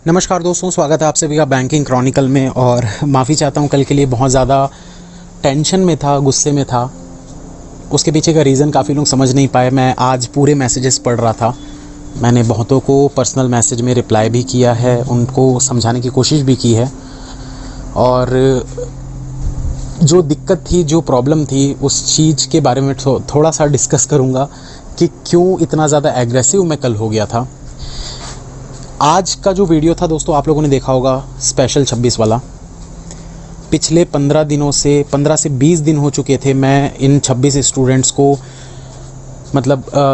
नमस्कार दोस्तों, स्वागत है आप सभी का बैंकिंग क्रॉनिकल में। और माफ़ी चाहता हूँ, कल के लिए बहुत ज़्यादा टेंशन में था, गुस्से में था। उसके पीछे का रीज़न काफ़ी लोग समझ नहीं पाए। मैं आज पूरे मैसेजेस पढ़ रहा था। मैंने बहुतों को पर्सनल मैसेज में रिप्लाई भी किया है, उनको समझाने की कोशिश भी की है। और जो दिक्कत थी, जो प्रॉब्लम थी, उस चीज़ के बारे में थोड़ा सा डिस्कस करूँगा कि क्यों इतना ज़्यादा एग्रेसिव मैं कल हो गया था। आज का जो वीडियो था दोस्तों, आप लोगों ने देखा होगा, स्पेशल 26 वाला। पिछले 15 दिनों से 15 से 20 दिन हो चुके थे मैं इन 26 स्टूडेंट्स को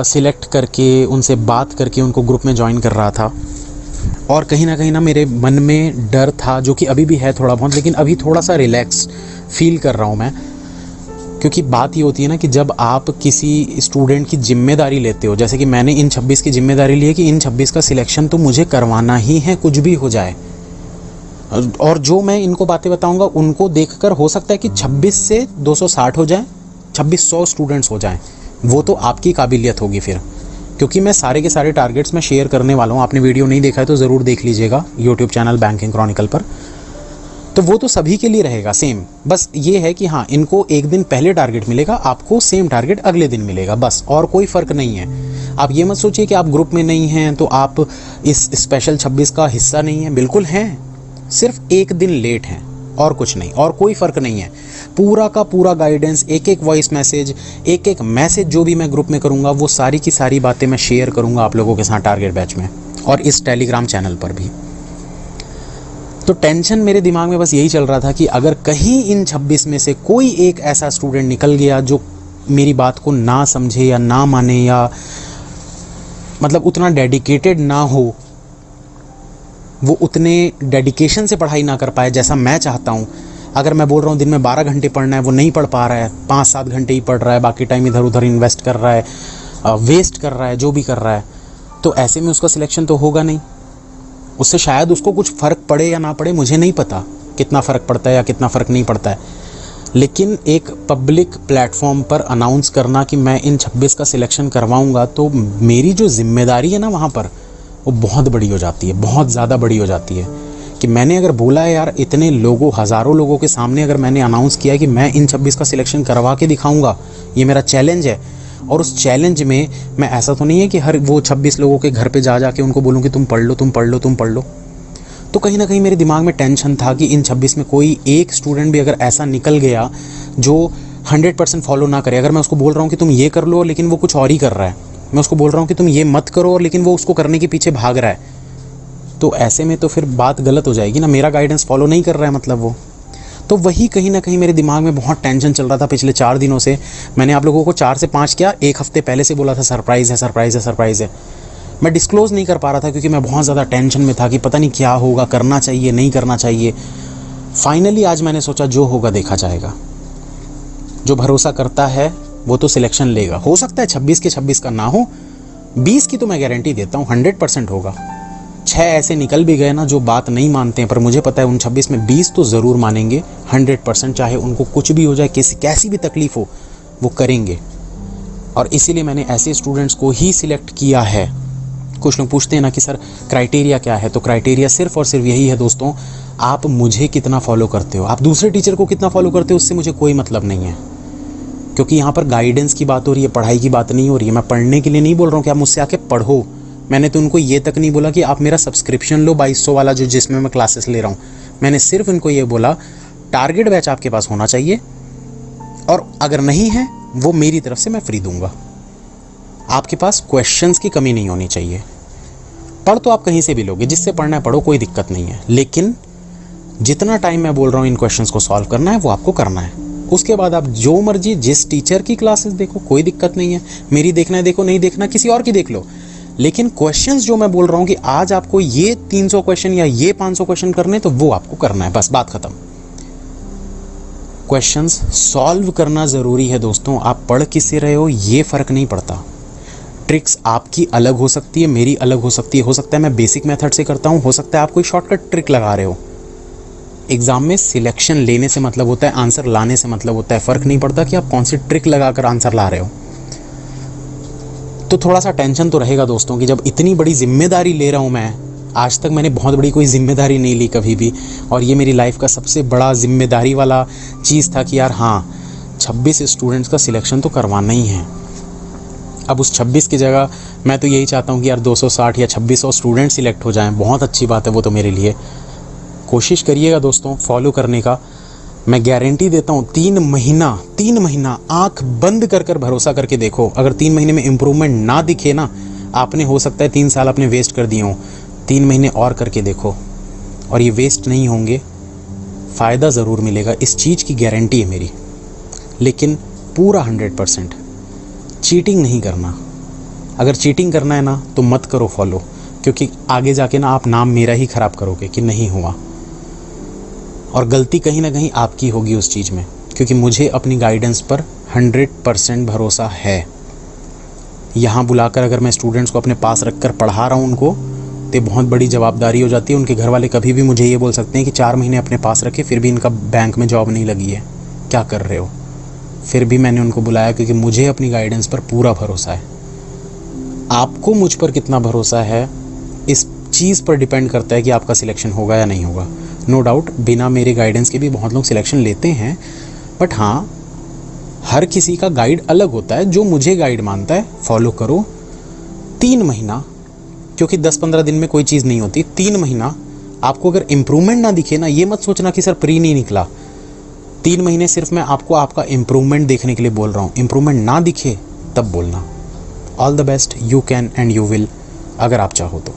सिलेक्ट करके, उनसे बात करके उनको ग्रुप में ज्वाइन कर रहा था। और कहीं ना मेरे मन में डर था, जो कि अभी भी है थोड़ा बहुत, लेकिन अभी थोड़ा सा रिलैक्स फील कर रहा हूँ मैं। क्योंकि बात ये होती है ना कि जब आप किसी स्टूडेंट की जिम्मेदारी लेते हो, जैसे कि मैंने इन 26 की जिम्मेदारी ली है कि इन 26 का सिलेक्शन तो मुझे करवाना ही है, कुछ भी हो जाए। और जो मैं इनको बातें बताऊंगा उनको देखकर हो सकता है कि 26 से 260 हो जाए, 2600 स्टूडेंट्स हो जाएं। वो तो आपकी काबिलियत होगी फिर, क्योंकि मैं सारे के सारे टारगेट्स में शेयर करने वाला हूँ। आपने वीडियो नहीं देखा है तो ज़रूर देख लीजिएगा यूट्यूब चैनल बैंकिंग क्रॉनिकल पर। तो वो तो सभी के लिए रहेगा सेम। बस ये है कि हाँ, इनको एक दिन पहले टारगेट मिलेगा, आपको सेम टारगेट अगले दिन मिलेगा, बस। और कोई फ़र्क नहीं है। आप ये मत सोचिए कि आप ग्रुप में नहीं हैं तो आप इस स्पेशल 26 का हिस्सा नहीं हैं। बिल्कुल हैं, सिर्फ एक दिन लेट हैं और कुछ नहीं, और कोई फ़र्क नहीं है। पूरा का पूरा गाइडेंस, एक एक वॉइस मैसेज, एक एक मैसेज जो भी मैं ग्रुप में करूँगा, वो सारी की सारी बातें मैं शेयर करूँगा आप लोगों के साथ टारगेट बैच में और इस टेलीग्राम चैनल पर भी। तो टेंशन मेरे दिमाग में बस यही चल रहा था कि अगर कहीं इन 26 में से कोई एक ऐसा स्टूडेंट निकल गया जो मेरी बात को ना समझे या ना माने, या उतना डेडिकेटेड ना हो, वो उतने डेडिकेशन से पढ़ाई ना कर पाए जैसा मैं चाहता हूँ। अगर मैं बोल रहा हूँ दिन में 12 घंटे पढ़ना है, वो नहीं पढ़ पा रहा है, 5-7 घंटे ही पढ़ रहा है, बाकी टाइम इधर उधर इन्वेस्ट कर रहा है, वेस्ट कर रहा है, जो भी कर रहा है, तो ऐसे में उसका सिलेक्शन तो होगा नहीं। उससे शायद उसको कुछ फ़र्क पड़े या ना पड़े, मुझे नहीं पता कितना फ़र्क पड़ता है या कितना फ़र्क नहीं पड़ता है। लेकिन एक पब्लिक प्लेटफॉर्म पर अनाउंस करना कि मैं इन 26 का सिलेक्शन करवाऊंगा, तो मेरी जो जिम्मेदारी है ना वहाँ पर, वो बहुत बड़ी हो जाती है, बहुत ज़्यादा बड़ी हो जाती है। कि मैंने अगर बोला है यार, इतने लोगों, हज़ारों लोगों के सामने अगर मैंने अनाउंस किया कि मैं इन 26 का सिलेक्शन करवा के दिखाऊँगा, ये मेरा चैलेंज है। और उस चैलेंज में मैं, ऐसा तो नहीं है कि हर वो 26 लोगों के घर पे जा के उनको बोलूँ कि तुम पढ़ लो, तुम पढ़ लो, तुम पढ़ लो। तो कहीं ना कहीं मेरे दिमाग में टेंशन था कि इन 26 में कोई एक स्टूडेंट भी अगर ऐसा निकल गया जो 100% फॉलो ना करे। अगर मैं उसको बोल रहा हूँ कि तुम ये कर लो, लेकिन वो कुछ और ही कर रहा है, मैं उसको बोल रहा हूँ कि तुम ये मत करो, और लेकिन वो उसको करने के पीछे भाग रहा है, तो ऐसे में तो फिर बात गलत हो जाएगी ना। मेरा गाइडेंस फॉलो नहीं कर रहा है मतलब वो। तो वही कहीं ना कहीं मेरे दिमाग में बहुत टेंशन चल रहा था पिछले 4 दिनों से। मैंने आप लोगों को 4 से 5 क्या, एक हफ्ते पहले से बोला था सरप्राइज़ है, सरप्राइज़ है, सरप्राइज़ है। मैं डिस्क्लोज़ नहीं कर पा रहा था क्योंकि मैं बहुत ज़्यादा टेंशन में था कि पता नहीं क्या होगा, करना चाहिए नहीं करना चाहिए। फाइनली आज मैंने सोचा जो होगा देखा जाएगा। जो भरोसा करता है वो तो सिलेक्शन लेगा। हो सकता है 26 के 26 का ना हो, 20 की तो मैं गारंटी देता हूँ 100% होगा। 6 ऐसे निकल भी गए ना जो बात नहीं मानते हैं, पर मुझे पता है उन 26 में 20 तो ज़रूर मानेंगे 100%। चाहे उनको कुछ भी हो जाए, कैसी भी तकलीफ़ हो, वो करेंगे। और इसीलिए मैंने ऐसे स्टूडेंट्स को ही सिलेक्ट किया है। कुछ लोग पूछते हैं ना कि सर क्राइटेरिया क्या है, तो क्राइटेरिया सिर्फ और सिर्फ यही है दोस्तों, आप मुझे कितना फॉलो करते हो। आप दूसरे टीचर को कितना फॉलो करते हो उससे मुझे कोई मतलब नहीं है, क्योंकि यहाँ पर गाइडेंस की बात हो रही है, पढ़ाई की बात नहीं हो रही है। मैं पढ़ने के लिए नहीं बोल रहा हूँ कि आप मुझसे आके पढ़ो। मैंने तो उनको ये तक नहीं बोला कि आप मेरा सब्सक्रिप्शन लो 2200 वाला, जो जिसमें मैं क्लासेस ले रहा हूँ। मैंने सिर्फ उनको ये बोला टारगेट बैच आपके पास होना चाहिए, और अगर नहीं है वो मेरी तरफ से मैं फ्री दूंगा। आपके पास क्वेश्चंस की कमी नहीं होनी चाहिए। पढ़ तो आप कहीं से भी लोगे, जिससे पढ़ना है पढ़ो, कोई दिक्कत नहीं है, लेकिन जितना टाइम मैं बोल रहा हूँ इन क्वेश्चंस को सॉल्व करना है वो आपको करना है। उसके बाद आप जो मर्जी जिस टीचर की क्लासेस देखो, कोई दिक्कत नहीं है। मेरी देखना है देखो, नहीं देखना किसी और की देख लो। लेकिन क्वेश्चंस जो मैं बोल रहा हूँ कि आज आपको ये 300 क्वेश्चन या ये 500 क्वेश्चन करने, तो वो आपको करना है, बस बात खत्म। क्वेश्चंस सॉल्व करना ज़रूरी है दोस्तों। आप पढ़ किससे रहे हो ये फ़र्क नहीं पड़ता। ट्रिक्स आपकी अलग हो सकती है, मेरी अलग हो सकती है। हो सकता है मैं बेसिक मेथड से करता हूँ, हो सकता है आप कोई शॉर्टकट ट्रिक लगा रहे हो। एग्ज़ाम में सिलेक्शन लेने से मतलब होता है, आंसर लाने से मतलब होता है। फ़र्क नहीं पड़ता कि आप कौन सी ट्रिक लगाकर आंसर ला रहे हो। तो थोड़ा सा टेंशन तो रहेगा दोस्तों कि जब इतनी बड़ी जिम्मेदारी ले रहा हूँ मैं, आज तक मैंने बहुत बड़ी कोई ज़िम्मेदारी नहीं ली कभी भी, और ये मेरी लाइफ का सबसे बड़ा ज़िम्मेदारी वाला चीज़ था कि यार हाँ 26 स्टूडेंट्स का सिलेक्शन तो करवाना ही है। अब उस 26 की जगह मैं तो यही चाहता हूँ कि यार 260 या 2600 स्टूडेंट सिलेक्ट हो जाएं, बहुत अच्छी बात है वो तो मेरे लिए। कोशिश करिएगा दोस्तों फॉलो करने का। मैं गारंटी देता हूँ 3 महीना आँख बंद कर कर भरोसा करके देखो, अगर 3 महीने में इम्प्रूवमेंट ना दिखे ना, आपने हो सकता है 3 साल अपने वेस्ट कर दिए हों, 3 महीने और करके देखो और ये वेस्ट नहीं होंगे, फ़ायदा ज़रूर मिलेगा, इस चीज़ की गारंटी है मेरी। लेकिन पूरा 100% चीटिंग नहीं करना। अगर चीटिंग करना है ना तो मत करो फॉलो, क्योंकि आगे जाके ना आप नाम मेरा ही ख़राब करोगे कि नहीं हुआ, और गलती कहीं ना कहीं आपकी होगी उस चीज़ में, क्योंकि मुझे अपनी गाइडेंस पर 100% भरोसा है। यहाँ बुलाकर अगर मैं स्टूडेंट्स को अपने पास रख कर पढ़ा रहा हूँ उनको, तो बहुत बड़ी जवाबदारी हो जाती है। उनके घर वाले कभी भी मुझे ये बोल सकते हैं कि 4 महीने अपने पास रखे फिर भी इनका बैंक में जॉब नहीं लगी है, क्या कर रहे हो। फिर भी मैंने उनको बुलाया क्योंकि मुझे अपनी गाइडेंस पर पूरा भरोसा है। आपको मुझ पर कितना भरोसा है इस चीज़ पर डिपेंड करता है कि आपका सिलेक्शन होगा या नहीं होगा। नो डाउट बिना मेरे गाइडेंस के भी बहुत लोग सिलेक्शन लेते हैं, बट हाँ हर किसी का गाइड अलग होता है। जो मुझे गाइड मानता है फॉलो करो। 3 महीना, क्योंकि 10-15 दिन में कोई चीज़ नहीं होती। 3 महीना आपको अगर इम्प्रूवमेंट ना दिखे ना, ये मत सोचना कि सर प्री नहीं निकला। 3 महीने सिर्फ मैं आपको आपका इम्प्रूवमेंट देखने के लिए बोल रहा हूँ। इम्प्रूवमेंट ना दिखे तब बोलना। All the best, you can and you will, अगर आप चाहो तो।